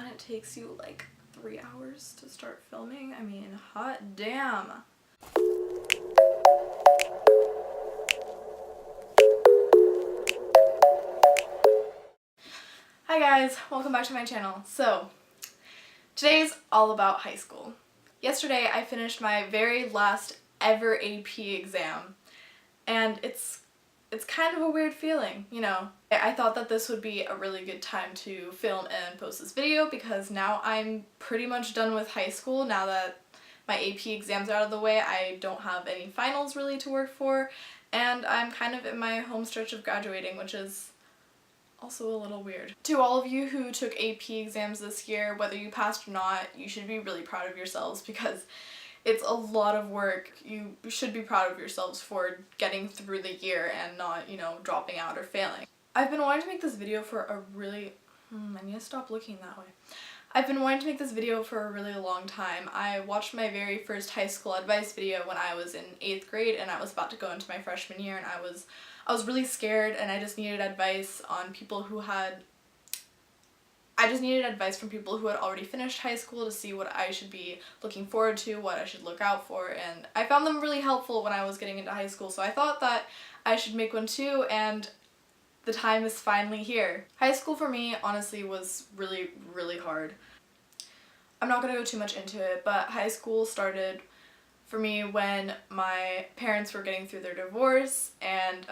when it takes you like 3 hours to start filming. I mean, hot damn. Hi guys, welcome back to my channel. So, today's all about high school. Yesterday I finished my very last ever AP exam, and it's kind of a weird feeling, you know. I thought that this would be a really good time to film and post this video because now I'm pretty much done with high school. Now that my AP exams are out of the way, I don't have any finals really to work for, and I'm kind of in my home stretch of graduating, which is also a little weird. To all of you who took AP exams this year, whether you passed or not, you should be really proud of yourselves because it's a lot of work. You should be proud of yourselves for getting through the year and not, you know, dropping out or failing. I've been wanting to make this video for a really... I need to stop looking that way. I've been wanting to make this video for a really long time. I watched my very first high school advice video when I was in 8th grade and I was about to go into my freshman year, and I was really scared and I just needed advice on people who had... I just needed advice from people who had already finished high school to see what I should be looking forward to, what I should look out for, and I found them really helpful when I was getting into high school, so I thought that I should make one too, and the time is finally here. High school for me, honestly, was really, really hard. I'm not gonna go too much into it, but high school started for me when my parents were getting through their divorce, and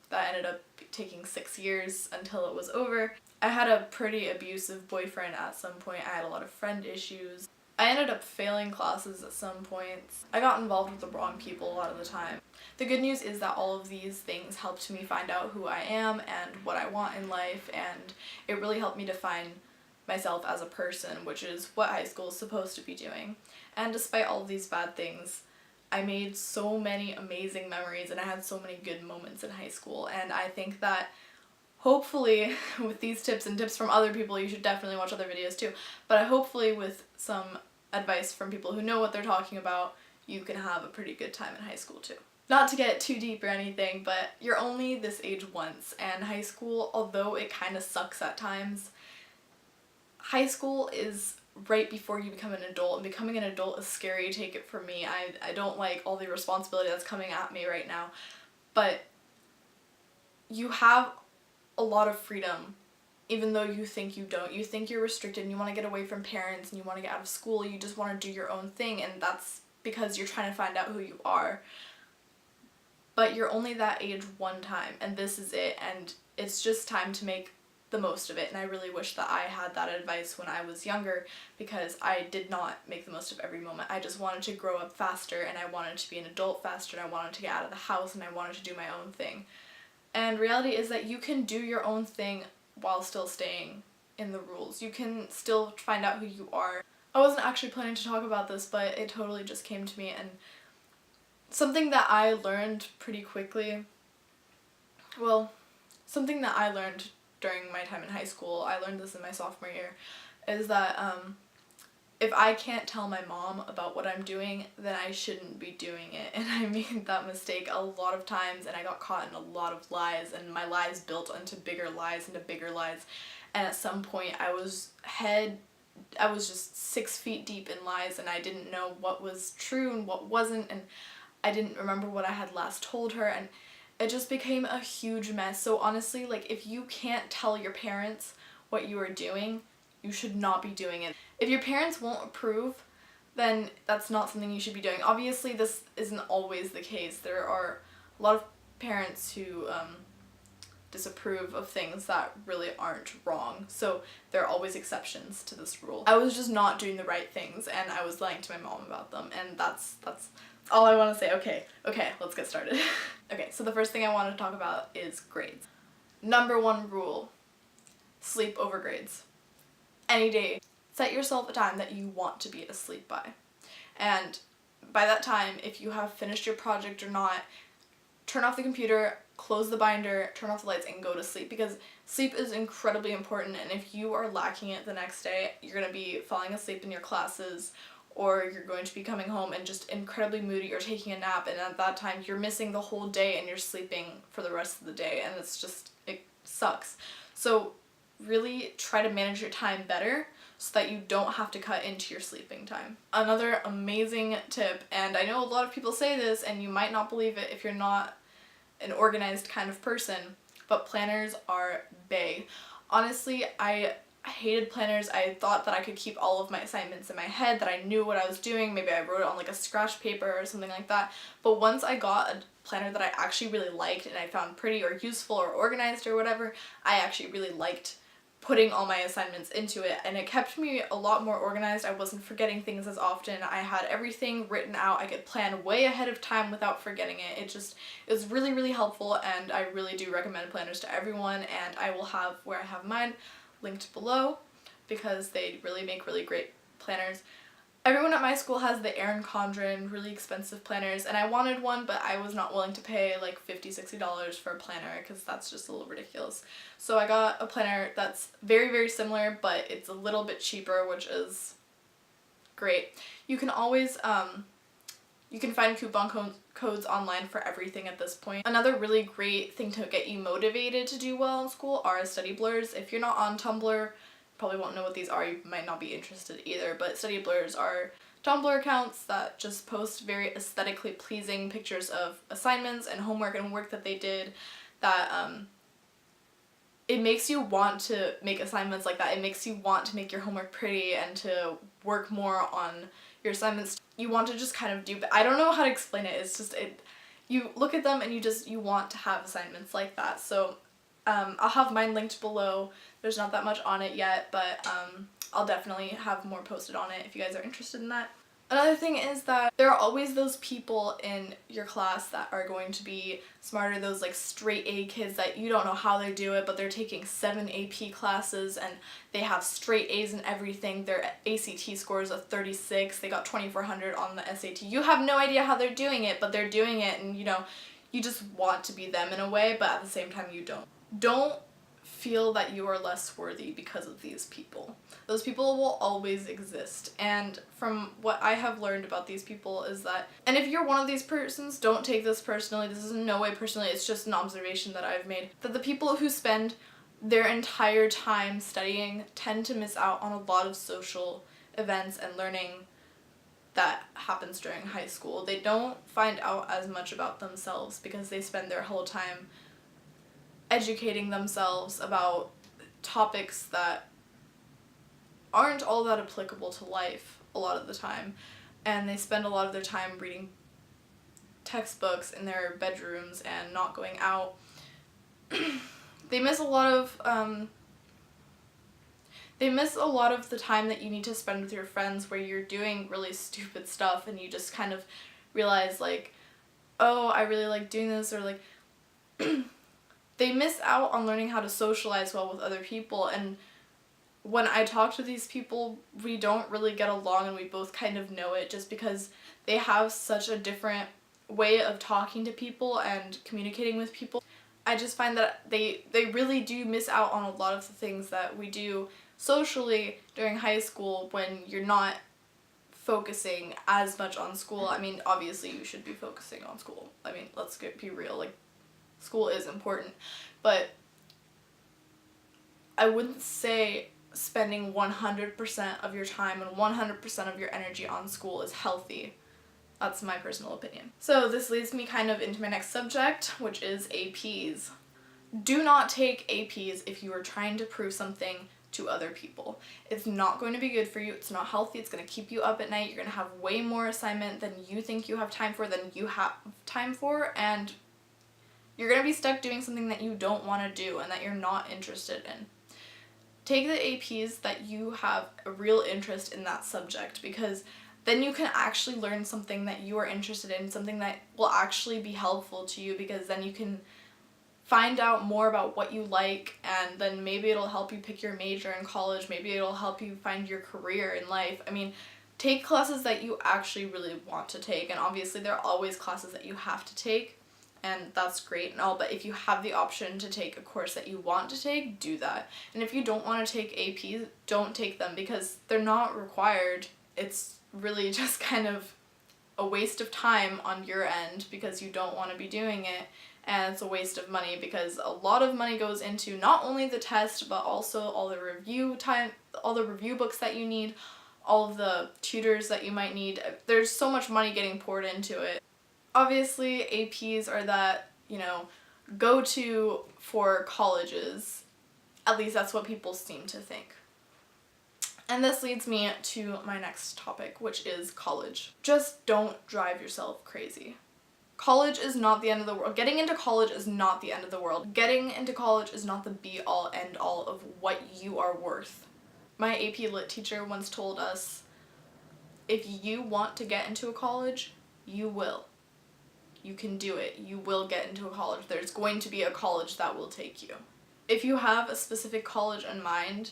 that ended up taking 6 years until it was over. I had a pretty abusive boyfriend at some point. I had a lot of friend issues. I ended up failing classes at some points. I got involved with the wrong people a lot of the time. The good news is that all of these things helped me find out who I am and what I want in life, and it really helped me define myself as a person, which is what high school is supposed to be doing. And despite all of these bad things, I made so many amazing memories and I had so many good moments in high school, and I think that hopefully with these tips and tips from other people, you should definitely watch other videos too, but hopefully with some advice from people who know what they're talking about, you can have a pretty good time in high school too. Not to get too deep or anything, but you're only this age once, and high school, although it kind of sucks at times, high school is right before you become an adult, and becoming an adult is scary. Take it from me. I don't like all the responsibility that's coming at me right now, but you have a lot of freedom, even though you think you don't. You think you're restricted and you want to get away from parents and you want to get out of school. You just want to do your own thing, and that's because you're trying to find out who you are. But you're only that age one time, and this is it, and it's just time to make the most of it. And I really wish that I had that advice when I was younger, because I did not make the most of every moment. I just wanted to grow up faster, and I wanted to be an adult faster, and I wanted to get out of the house, and I wanted to do my own thing. And reality is that you can do your own thing while still staying in the rules. You can still find out who you are. I wasn't actually planning to talk about this, but it totally just came to me, and something that I learned pretty quickly, well, something that I learned during my time in high school, I learned this in my sophomore year, is that if I can't tell my mom about what I'm doing, then I shouldn't be doing it. And I made that mistake a lot of times, and I got caught in a lot of lies, and my lies built into bigger lies, and at some point I was just 6 feet deep in lies, and I didn't know what was true and what wasn't, and I didn't remember what I had last told her, and it just became a huge mess. So honestly, like, if you can't tell your parents what you are doing, you should not be doing it. If your parents won't approve, then that's not something you should be doing. Obviously, this isn't always the case. There are a lot of parents who disapprove of things that really aren't wrong, so there are always exceptions to this rule. I was just not doing the right things, and I was lying to my mom about them, and that's all I want to say. Okay, let's get started. Okay, so the first thing I want to talk about is grades. Number 1 rule: sleep over grades. Any day, set yourself a time that you want to be asleep by. And by that time, if you have finished your project or not, turn off the computer, close the binder, turn off the lights, and go to sleep, because sleep is incredibly important, and if you are lacking it the next day, you're going to be falling asleep in your classes, or you're going to be coming home and just incredibly moody or taking a nap, and at that time you're missing the whole day and you're sleeping for the rest of the day, and it sucks. So really try to manage your time better so that you don't have to cut into your sleeping time. Another amazing tip, and I know a lot of people say this and you might not believe it if you're not an organized kind of person, but planners are bae. Honestly, I hated planners. I thought that I could keep all of my assignments in my head, that I knew what I was doing. Maybe I wrote it on like a scratch paper or something like that. But once I got a planner that I actually really liked and I found pretty or useful or organized or whatever, I actually really liked putting all my assignments into it, and it kept me a lot more organized. I wasn't forgetting things as often. I had everything written out. I could plan way ahead of time without forgetting it. It was really, really helpful, and I really do recommend planners to everyone, and I will have where I have mine linked below because they really make really great planners. Everyone at my school has the Erin Condren really expensive planners, and I wanted one, but I was not willing to pay like $50-$60 for a planner because that's just a little ridiculous. So I got a planner that's very, very similar, but it's a little bit cheaper, which is great. You can always, you can find coupon codes online for everything at this point. Another really great thing to get you motivated to do well in school are study blurs. If you're not on Tumblr, probably won't know what these are, you might not be interested either, but study blurs are Tumblr accounts that just post very aesthetically pleasing pictures of assignments and homework and work that they did that it makes you want to make assignments like that. It makes you want to make your homework pretty and to work more on your assignments. You want to just kind of do, I don't know how to explain it, it's just, you look at them and you want to have assignments like that. So I'll have mine linked below. There's not that much on it yet, but I'll definitely have more posted on it if you guys are interested in that. Another thing is that there are always those people in your class that are going to be smarter, those like straight A kids that you don't know how they do it, but they're taking 7 AP classes and they have straight A's in everything. Their ACT score is a 36. They got 2,400 on the SAT. You have no idea how they're doing it, but they're doing it, and you know, you just want to be them in a way, but at the same time you don't. Don't feel that you are less worthy because of these people. Those people will always exist, and from what I have learned about these people is that, and if you're one of these persons, don't take this personally, this is in no way personally, it's just an observation that I've made, that the people who spend their entire time studying tend to miss out on a lot of social events and learning that happens during high school. They don't find out as much about themselves because they spend their whole time educating themselves about topics that aren't all that applicable to life a lot of the time, and they spend a lot of their time reading textbooks in their bedrooms and not going out. They miss a lot of the time that you need to spend with your friends where you're doing really stupid stuff and you just kind of realize like, oh, I really like doing this, or like they miss out on learning how to socialize well with other people. And when I talk to these people, we don't really get along, and we both kind of know it just because they have such a different way of talking to people and communicating with people. I just find that they really do miss out on a lot of the things that we do socially during high school when you're not focusing as much on school. I mean, obviously you should be focusing on school. I mean, let's be real, like, school is important, but I wouldn't say spending 100% of your time and 100% of your energy on school is healthy. That's my personal opinion. So this leads me kind of into my next subject, which is APs. Do not take APs if you are trying to prove something to other people. It's not going to be good for you. It's not healthy. It's going to keep you up at night. You're going to have way more assignment than you think you have time for, and you're going to be stuck doing something that you don't want to do and that you're not interested in. Take the APs that you have a real interest in that subject, because then you can actually learn something that you are interested in, something that will actually be helpful to you, because then you can find out more about what you like, and then maybe it'll help you pick your major in college, maybe it'll help you find your career in life. I mean, take classes that you actually really want to take, and obviously there are always classes that you have to take, and that's great and all, but if you have the option to take a course that you want to take, do that. And if you don't want to take APs, don't take them, because they're not required. It's really just kind of a waste of time on your end because you don't want to be doing it, and it's a waste of money because a lot of money goes into not only the test but also all the review time, all the review books that you need, all of the tutors that you might need. There's so much money getting poured into it. Obviously, APs are that, go-to for colleges. At least that's what people seem to think. And this leads me to my next topic, which is college. Just don't drive yourself crazy. College is not the end of the world. Getting into college is not the end of the world. Getting into college is not the be-all, end-all of what you are worth. My AP Lit teacher once told us, if you want to get into a college, you will. You can do it. You will get into a college. There's going to be a college that will take you. If you have a specific college in mind,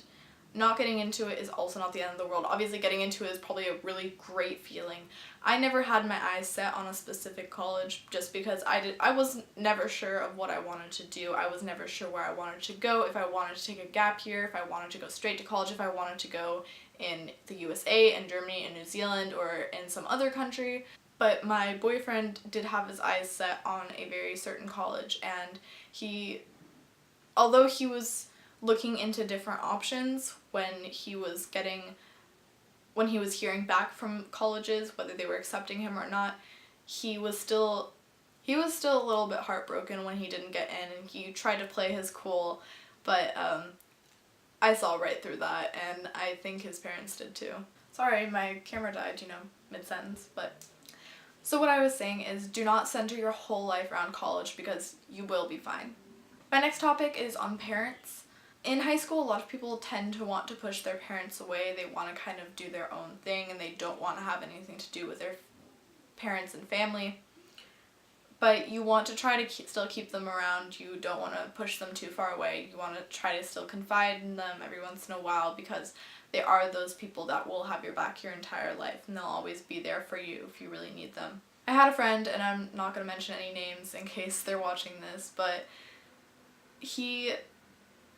not getting into it is also not the end of the world. Obviously, getting into it is probably a really great feeling. I never had my eyes set on a specific college just because I was never sure of what I wanted to do. I was never sure where I wanted to go, if I wanted to take a gap year, if I wanted to go straight to college, if I wanted to go in the USA, in Germany, in New Zealand, or in some other country. But my boyfriend did have his eyes set on a very certain college, and although he was looking into different options when he was hearing back from colleges, whether they were accepting him or not, he was still a little bit heartbroken when he didn't get in, and he tried to play his cool, but I saw right through that, and I think his parents did too. Sorry, my camera died, mid-sentence, but... So what I was saying is, do not center your whole life around college because you will be fine. My next topic is on parents. In high school, a lot of people tend to want to push their parents away. They want to kind of do their own thing, and they don't want to have anything to do with their parents and family. But you want to try to still keep them around. You don't want to push them too far away. You want to try to still confide in them every once in a while because they are those people that will have your back your entire life, and they'll always be there for you if you really need them. I had a friend, and I'm not going to mention any names in case they're watching this, but he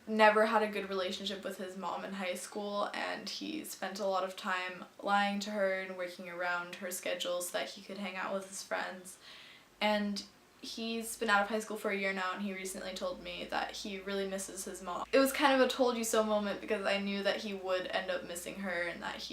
never had a good relationship with his mom in high school, and he spent a lot of time lying to her and working around her schedule so that he could hang out with his friends. And he's been out of high school for a year now, and he recently told me that he really misses his mom. It was kind of a told you so moment because I knew that he would end up missing her, and that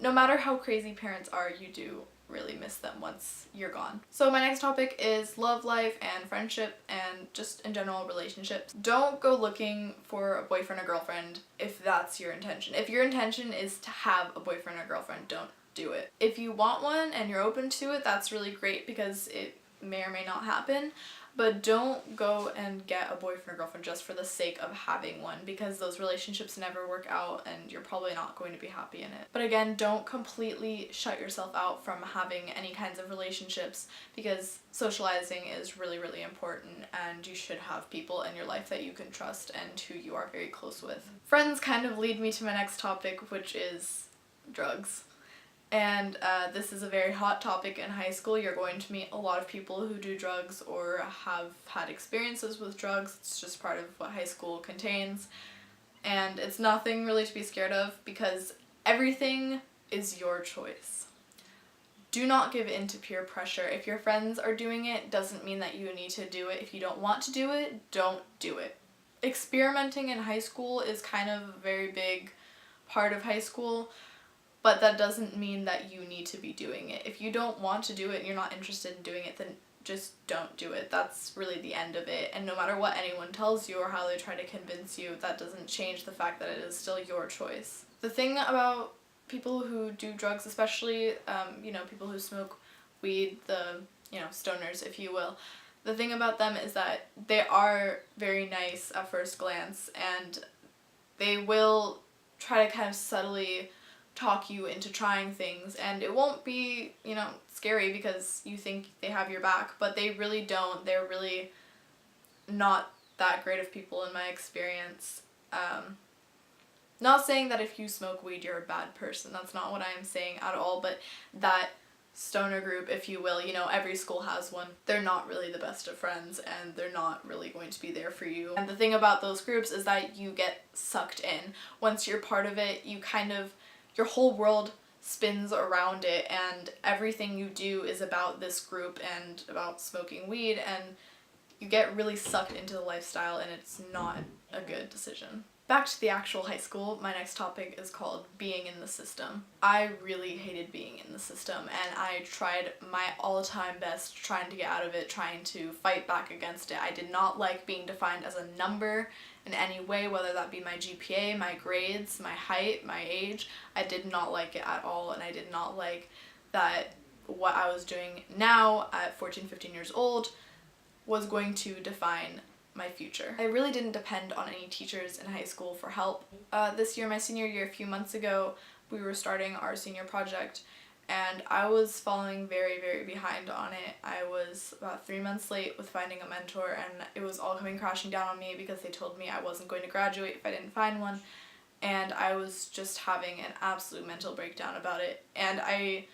no matter how crazy parents are, you do really miss them once you're gone. So my next topic is love life and friendship and just in general relationships. Don't go looking for a boyfriend or girlfriend if that's your intention. If your intention is to have a boyfriend or girlfriend, don't do it. If you want one and you're open to it, that's really great because it may or may not happen, but don't go and get a boyfriend or girlfriend just for the sake of having one, because those relationships never work out and you're probably not going to be happy in it. But again, don't completely shut yourself out from having any kinds of relationships, because socializing is really, really important, and you should have people in your life that you can trust and who you are very close with. Friends kind of lead me to my next topic, which is drugs. And this is a very hot topic in high school. You're going to meet a lot of people who do drugs or have had experiences with drugs. It's just part of what high school contains. And it's nothing really to be scared of because everything is your choice. Do not give in to peer pressure. If your friends are doing it, doesn't mean that you need to do it. If you don't want to do it, don't do it. Experimenting in high school is kind of a very big part of high school. But that doesn't mean that you need to be doing it. If you don't want to do it and you're not interested in doing it, then just don't do it. That's really the end of it. And no matter what anyone tells you or how they try to convince you, that doesn't change the fact that it is still your choice. The thing about people who do drugs, especially, people who smoke weed, the, stoners, if you will, the thing about them is that they are very nice at first glance, and they will try to kind of subtly talk you into trying things, and it won't be, scary because you think they have your back, but they really don't. They're really not that great of people in my experience. Not saying that if you smoke weed you're a bad person, that's not what I'm saying at all, but that stoner group, if you will, every school has one. They're not really the best of friends, and they're not really going to be there for you. And the thing about those groups is that you get sucked in. Once you're part of it, your whole world spins around it, and everything you do is about this group and about smoking weed, and you get really sucked into the lifestyle and it's not a good decision. Back to the actual high school, my next topic is called being in the system. I really hated being in the system, and I tried my all-time best trying to get out of it, trying to fight back against it. I did not like being defined as a number in any way, whether that be my GPA, my grades, my height, my age. I did not like it at all, and I did not like that what I was doing now at 14, 15 years old was going to define my future. I really didn't depend on any teachers in high school for help. This year, my senior year, a few months ago, we were starting our senior project, and I was falling very, very behind on it. I was about 3 months late with finding a mentor, and it was all coming crashing down on me because they told me I wasn't going to graduate if I didn't find one, and I was just having an absolute mental breakdown about it. And I,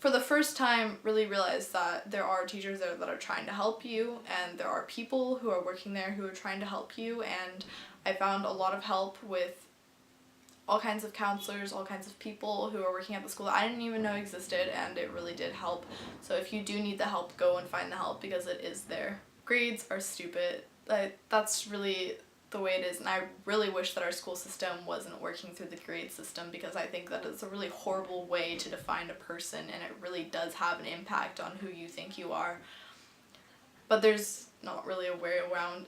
for the first time, really realized that there are teachers there that are trying to help you, and there are people who are working there who are trying to help you, and I found a lot of help with all kinds of counselors, all kinds of people who are working at the school that I didn't even know existed, and it really did help. So if you do need the help, go and find the help because it is there. Grades are stupid. That's really the way it is, and I really wish that our school system wasn't working through the grade system because I think that it's a really horrible way to define a person, and it really does have an impact on who you think you are. But there's not really a way around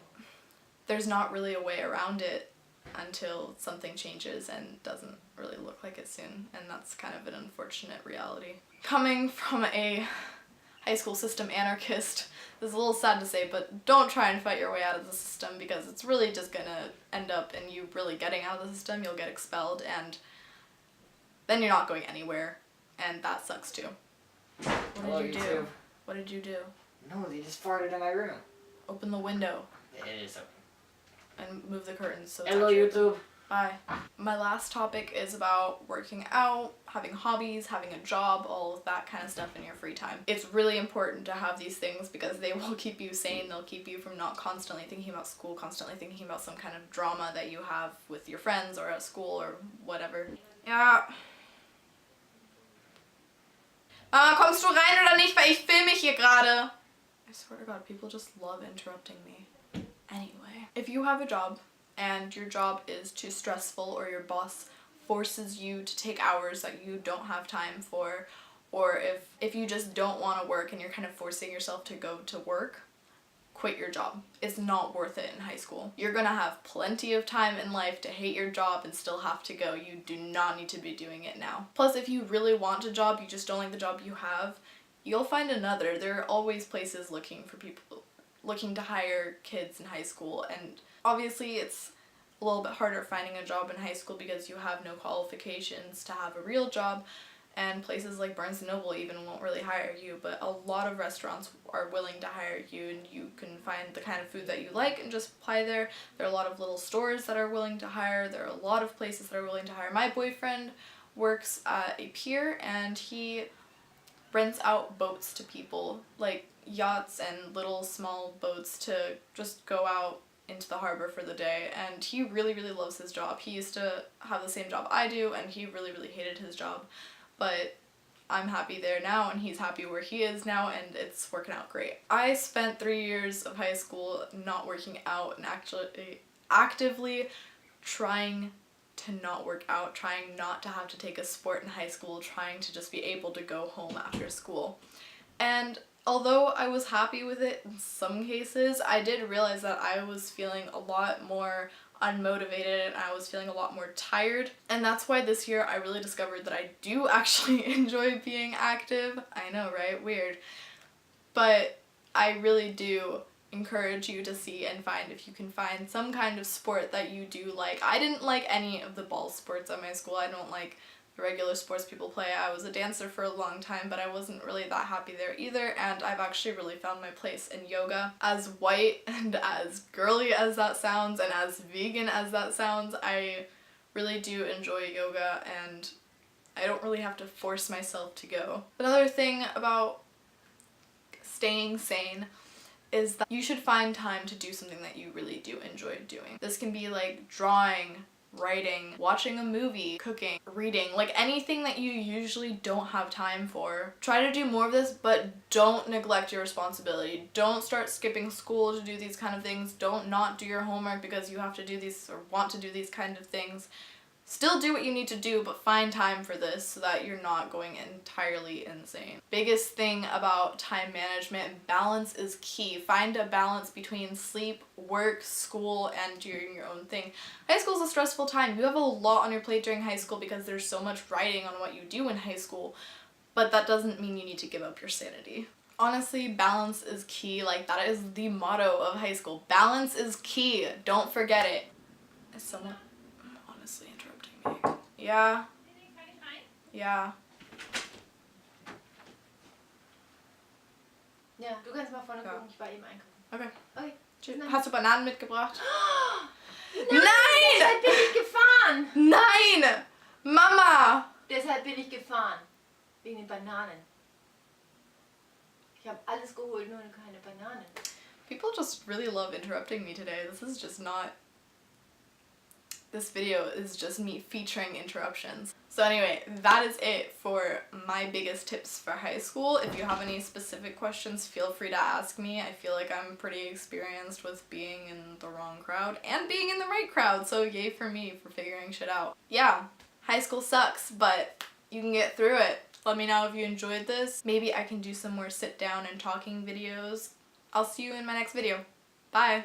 it until something changes, and doesn't really look like it soon, and that's kind of an unfortunate reality. Coming from a high school system anarchist, this is a little sad to say, but don't try and fight your way out of the system because it's really just gonna end up in you really getting out of the system. You'll get expelled, and then you're not going anywhere, and that sucks too. What did you do? What did you do? No, they just farted in my room. Open the window. It is open. And move the curtains so Hello, YouTube. Bye. My last topic is about working out, having hobbies, having a job, all of that kind of stuff in your free time. It's really important to have these things because they will keep you sane. They'll keep you from not constantly thinking about school, constantly thinking about some kind of drama that you have with your friends or at school or whatever. Ja. Kommst du rein oder nicht? Weil ich filme hier gerade. I swear to God, people just love interrupting me. Anyway, if you have a job and your job is too stressful, or your boss forces you to take hours that you don't have time for, or if you just don't want to work and you're kind of forcing yourself to go to work, quit your job. It's not worth it in high school. You're gonna have plenty of time in life to hate your job and still have to go. You do not need to be doing it now. Plus, if you really want a job, you just don't like the job you have, you'll find another. There are always places looking for people, looking to hire kids in high school, and obviously it's a little bit harder finding a job in high school because you have no qualifications to have a real job, and places like Barnes & Noble even won't really hire you, but a lot of restaurants are willing to hire you, and you can find the kind of food that you like and just apply there. There are a lot of little stores that are willing to hire. There are a lot of places that are willing to hire. My boyfriend works at a pier, and he rents out boats to people, like yachts and little small boats, to just go out into the harbor for the day, and he really, really loves his job. He used to have the same job I do, and he really, really hated his job, but I'm happy there now, and he's happy where he is now, and it's working out great. I spent 3 years of high school not working out and actually actively trying to not work out, trying not to have to take a sport in high school, trying to just be able to go home after school. And although I was happy with it in some cases, I did realize that I was feeling a lot more unmotivated and I was feeling a lot more tired. And that's why this year I really discovered that I do actually enjoy being active. I know, right? Weird. But I really do encourage you to see and find if you can find some kind of sport that you do like. I didn't like any of the ball sports at my school. I don't like the regular sports people play. I was a dancer for a long time, but I wasn't really that happy there either, and I've actually really found my place in yoga. As white and as girly as that sounds, and as vegan as that sounds, I really do enjoy yoga, and I don't really have to force myself to go. Another thing about staying sane is that you should find time to do something that you really do enjoy doing. This can be like drawing, writing, watching a movie, cooking, reading, like anything that you usually don't have time for. Try to do more of this, but don't neglect your responsibility. Don't start skipping school to do these kind of things. Don't not do your homework because you have to do these or want to do these kind of things. Still do what you need to do, but find time for this so that you're not going entirely insane. Biggest thing about time management, balance is key. Find a balance between sleep, work, school, and doing your own thing. High school is a stressful time. You have a lot on your plate during high school because there's so much writing on what you do in high school, but that doesn't mean you need to give up your sanity. Honestly, balance is key. Like, that is the motto of high school. Balance is key. Don't forget it. Is someone honestly interrupting me? Ja. Ja. Ja, du kannst mal vorne Ja. gucken, ich war eben einkaufen. Okay. Okay. Tschüss. Hast du Bananen mitgebracht? Nein! Deshalb bin ich gefahren! Nein! Mama! Deshalb bin ich gefahren. Wegen den Bananen. Ich habe alles geholt, nur keine Bananen. People just really love interrupting me today. This video is just me featuring interruptions. So anyway, that is it for my biggest tips for high school. If you have any specific questions, feel free to ask me. I feel like I'm pretty experienced with being in the wrong crowd and being in the right crowd, so yay for me for figuring shit out. Yeah, high school sucks, but you can get through it. Let me know if you enjoyed this. Maybe I can do some more sit down and talking videos. I'll see you in my next video. Bye!